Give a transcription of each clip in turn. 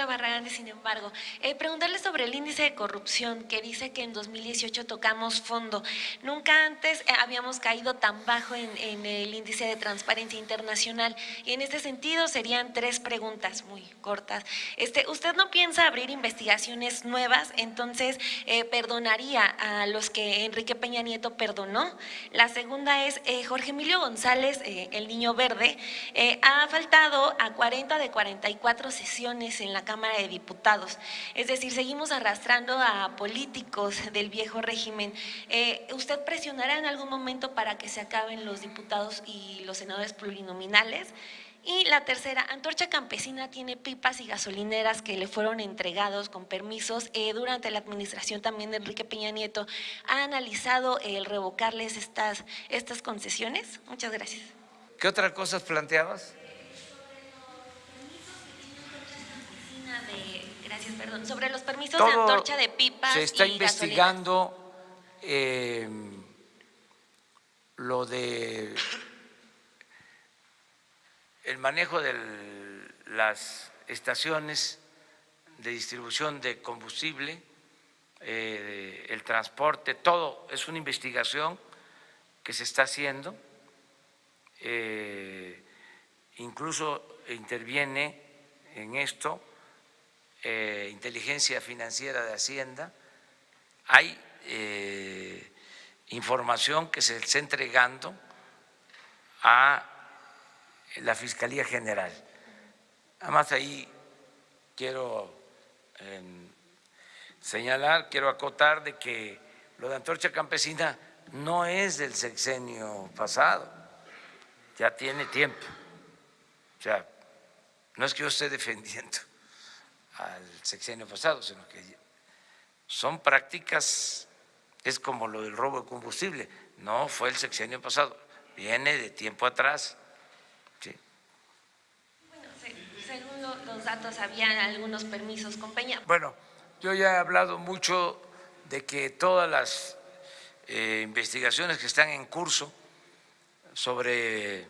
Mónica Barragán, sin embargo. Preguntarle sobre el índice de corrupción, que dice que en 2018 tocamos fondo. Nunca antes habíamos caído tan bajo en el índice de transparencia internacional. Y en este sentido serían 3 preguntas muy cortas. ¿Usted no piensa abrir investigaciones nuevas? Entonces, ¿perdonaría a los que Enrique Peña Nieto perdonó? La segunda es, Jorge Emilio González, el Niño Verde, ha faltado a 40 de 44 sesiones en la Cámara de Diputados. Es decir, seguimos arrastrando a políticos del viejo régimen. ¿Usted presionará en algún momento para que se acaben los diputados y los senadores plurinominales? Y la tercera, Antorcha Campesina tiene pipas y gasolineras que le fueron entregados con permisos durante la administración también de Enrique Peña Nieto. ¿Ha analizado el revocarles estas concesiones? Muchas gracias. ¿Qué otras cosas planteabas? Gracias, perdón. Sobre los permisos Todo de antorcha de pipas se está y investigando lo de el manejo de las estaciones de distribución de combustible, el transporte, todo es una investigación que se está haciendo. Incluso interviene en esto inteligencia financiera de Hacienda. Hay información que se está entregando a la Fiscalía General. Además, ahí quiero señalar, quiero acotar de que lo de Antorcha Campesina no es del sexenio pasado, ya tiene tiempo. O sea, no es que yo esté defendiendo al sexenio pasado, sino que son prácticas, es como lo del robo de combustible, no fue el sexenio pasado, viene de tiempo atrás. Sí. Bueno, según los datos, habían algunos permisos con Peña. Bueno, yo ya he hablado mucho de que todas las investigaciones que están en curso sobre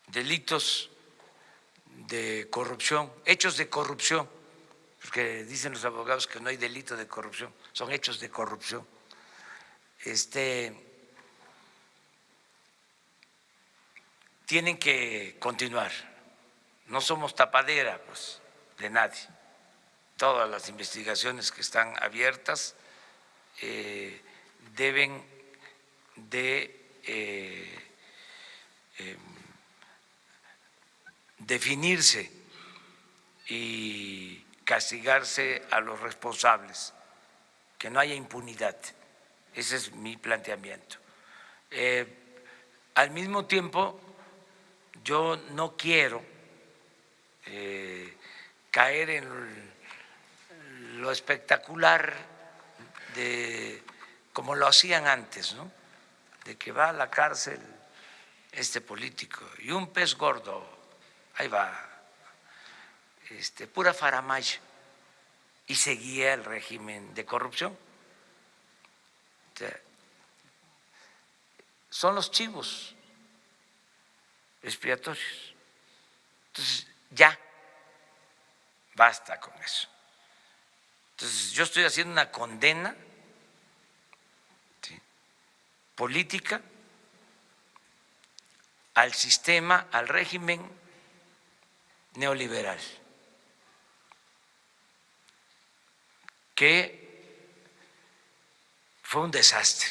delitos de corrupción, hechos de corrupción, porque dicen los abogados que no hay delito de corrupción, son hechos de corrupción. Tienen que continuar, no somos tapadera pues, de nadie. Todas las investigaciones que están abiertas deben de definirse y castigarse a los responsables, que no haya impunidad. Ese es mi planteamiento. Al mismo tiempo, yo no quiero caer en lo espectacular de como lo hacían antes, ¿no? De que va a la cárcel este político y un pez gordo, ahí va, pura faramaya, y seguía el régimen de corrupción. O sea, son los chivos expiatorios. Entonces, ya, basta con eso. Entonces, yo estoy haciendo una condena, ¿sí?, política al sistema, al régimen neoliberal, que fue un desastre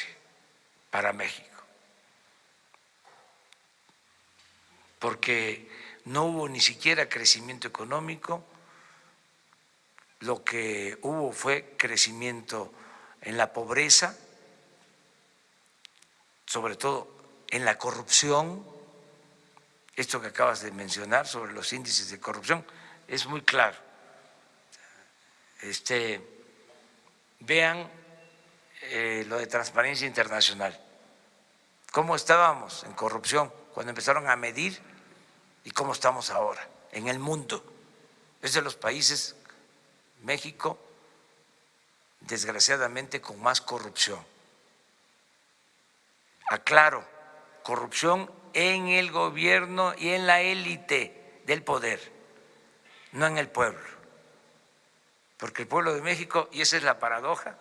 para México, porque no hubo ni siquiera crecimiento económico, lo que hubo fue crecimiento en la pobreza, sobre todo en la corrupción. Esto que acabas de mencionar sobre los índices de corrupción es muy claro. Vean lo de Transparencia Internacional, cómo estábamos en corrupción cuando empezaron a medir y cómo estamos ahora en el mundo. Es de los países, México, desgraciadamente, con más corrupción. Aclaro, corrupción en el gobierno y en la élite del poder, no en el pueblo, porque el pueblo de México, y esa es la paradoja,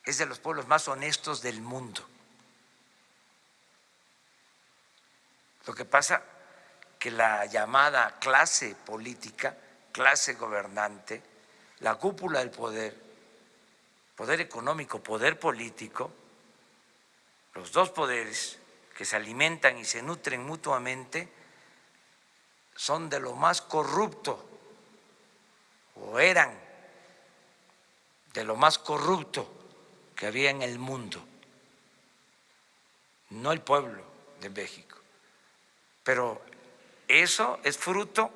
es de los pueblos más honestos del mundo. Lo que pasa que la llamada clase política, clase gobernante, la cúpula del poder, poder económico, poder político, los dos poderes que se alimentan y se nutren mutuamente, son de lo más corrupto, o eran de lo más corrupto que había en el mundo, no el pueblo de México. Pero eso es fruto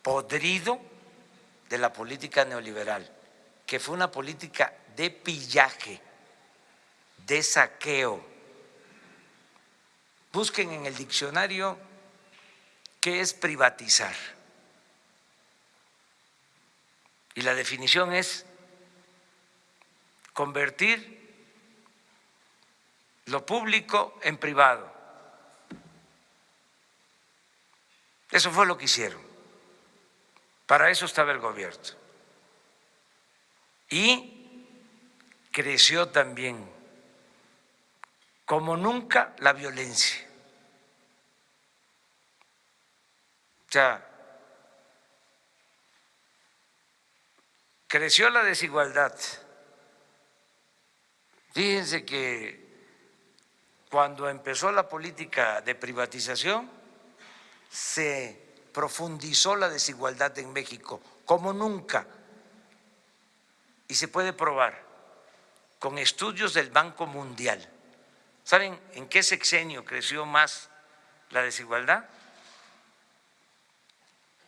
podrido de la política neoliberal, que fue una política de pillaje, de saqueo. Busquen en el diccionario qué es privatizar. Y la definición es convertir lo público en privado. Eso fue lo que hicieron. Para eso estaba el gobierno. Y creció también, como nunca, la violencia. O sea, creció la desigualdad. Fíjense que cuando empezó la política de privatización, se profundizó la desigualdad en México como nunca, y se puede probar con estudios del Banco Mundial. ¿Saben en qué sexenio creció más la desigualdad?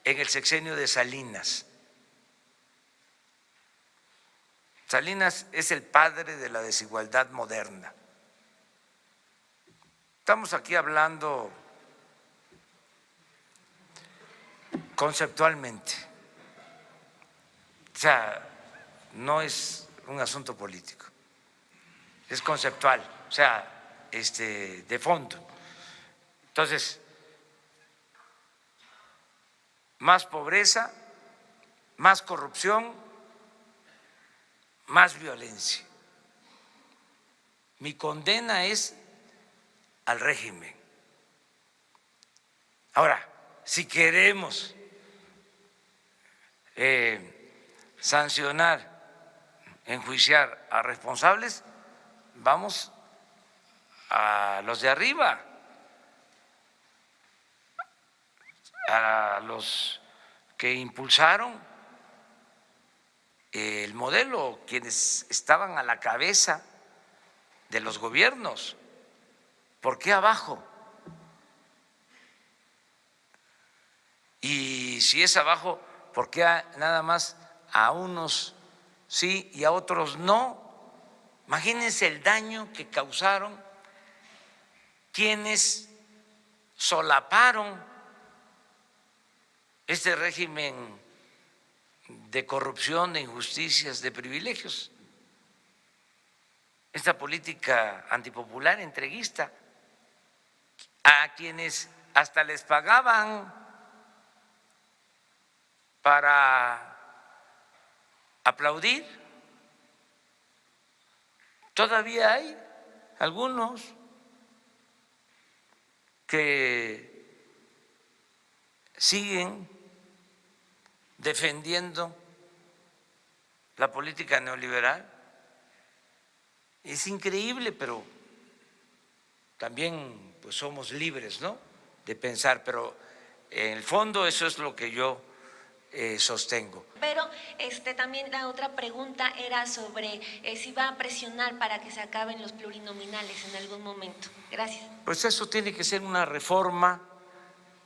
En el sexenio de Salinas. Salinas es el padre de la desigualdad moderna. Estamos aquí hablando conceptualmente, o sea, no es un asunto político, es conceptual, o sea, de fondo. Entonces, más pobreza, más corrupción, más violencia. Mi condena es al régimen. Ahora, si queremos sancionar, enjuiciar a responsables, vamos a los de arriba, a los que impulsaron el modelo, quienes estaban a la cabeza de los gobiernos. ¿Por qué abajo? Y si es abajo, ¿por qué nada más a unos sí y a otros no? Imagínense el daño que causaron quienes solaparon este régimen de corrupción, de injusticias, de privilegios, esta política antipopular, entreguista, a quienes hasta les pagaban para aplaudir. Todavía hay algunos que siguen defendiendo la política neoliberal. Es increíble, pero también pues somos libres, ¿no?, de pensar, pero en el fondo eso es lo que yo sostengo. Pero también la otra pregunta era sobre si va a presionar para que se acaben los plurinominales en algún momento. Gracias. Pues eso tiene que ser una reforma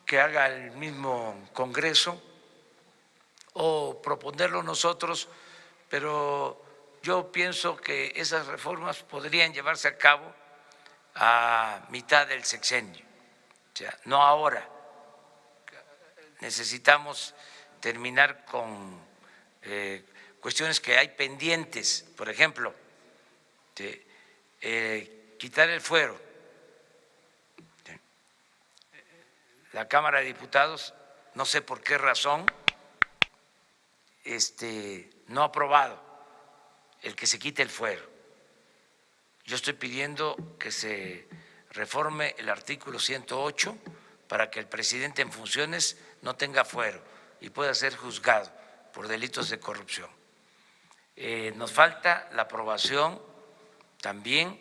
que haga el mismo Congreso o proponerlo nosotros, pero yo pienso que esas reformas podrían llevarse a cabo a mitad del sexenio, o sea, no ahora. Necesitamos terminar con cuestiones que hay pendientes, por ejemplo, quitar el fuero. La Cámara de Diputados no sé por qué razón, no ha aprobado el que se quite el fuero. Yo estoy pidiendo que se reforme el artículo 108 para que el presidente en funciones no tenga fuero y pueda ser juzgado por delitos de corrupción. Nos falta la aprobación también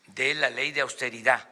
de la ley de austeridad